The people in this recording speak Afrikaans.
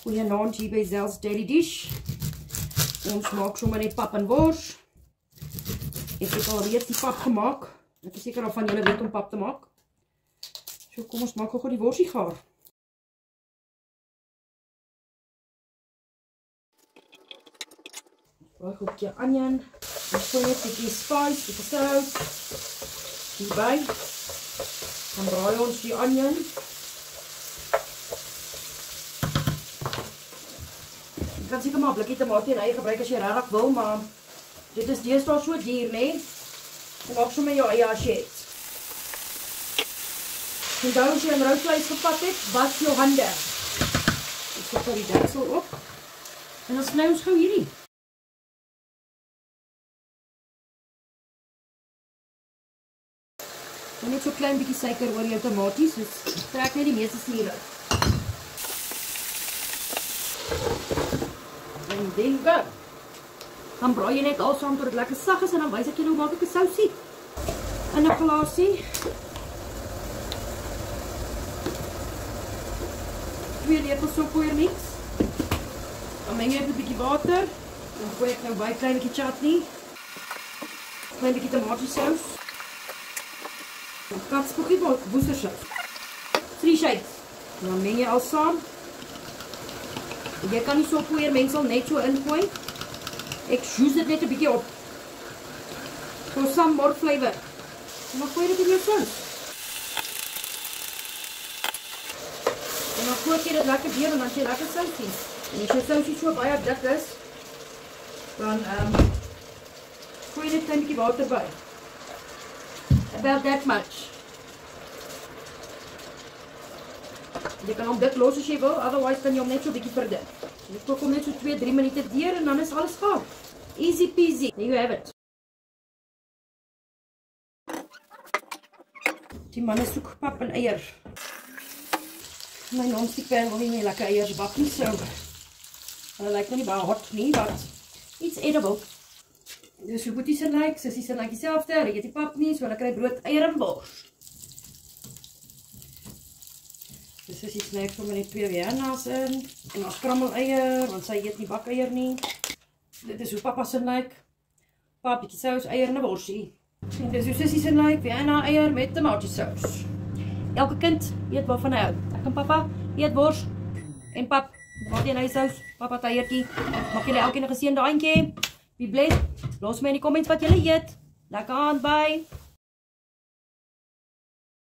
Goeienaand hier by Zel's Daily Dish. Ons maak sommer net pap en wors. Ek het al reeds die pap gemaak. Ek is seker al van julle weet om pap te maak. So kom ons maak gou die worsie gaar. Braai gou 'n bietjie onion. Ons gooi net 'n bietjie spice, 'n bietjie sout hierby. Dan braai ons die onion. Jy kan seker maar 'n blikkie tamatie en eie gebruik as jy regtig wil, maar dit is deesdae so duur, né? Jy maak sommer jou eie as jy het. Onthou as jy 'n rou vleis gepak het, was jou hande. Ek sit die deksel op. En dan sny ons gou hierdie. En net so klein bietjie suiker oor jou tamaties, so trek net die meeste suur uit. En then go. Dan braai jy net al saam tot dit lekker sag is en dan wys ek julle hoe maak ek 'n sousie. In 'n glasie. 2 lepels sojapoeier mix. Dan meng jy net 'n bietjie water. Dan gooi ek nou baie klein bietjie chutney. Klein bietjie tomatiesous. Katspookie woestersous. 3 shakes. Dan meng jy al saam. Jy kan die sojapoeier mengsel net so ingooi. Ek juice dit net 'n bietjie op. For some more flavor. En dan gooi dit in jou sous. En dan kook jy dit lekker deur en dan jy lekker sousie. En as jou sousie so baie dik is, dan gooi jy net 'n klein bietjie water by. About that much. Jy kan hom dik los as jy wil, otherwise kan jy hom net so 'n bietjie verdun. Jy kook hom net so 2-3 minute deur en dan is alles gaar. Easy peasy. There you have it. Die manne soek pap en eier. My non-stick pan wil nie lekker eiers bak nie, so hulle lyk nou nie baie hot nie, but it's edible. Dus hoe boetie sy lyk, sissie sy lyk dieselfde, hulle eet die pap nie, so hulle kry brood, eier en wors. Dus sissie sny sommer net 2 Vienna's in, en dan skrammel eier, want sy eet nie bakeier nie. Dit is hoe papa sy lyk, pap, bietjie sous, eier en 'n worsie. En dis hoe sissie sy lyk, Vienna eier met tomatiesous. Elke kind eet waarvan hy hou. Ek en papa eet wors en pap, tamatie en eiersous, papa eiertjie. Maak julle elkeen 'n geseënde aandjie. Be blessed. Los my in die comments wat julle eet. Lekker aand, bye.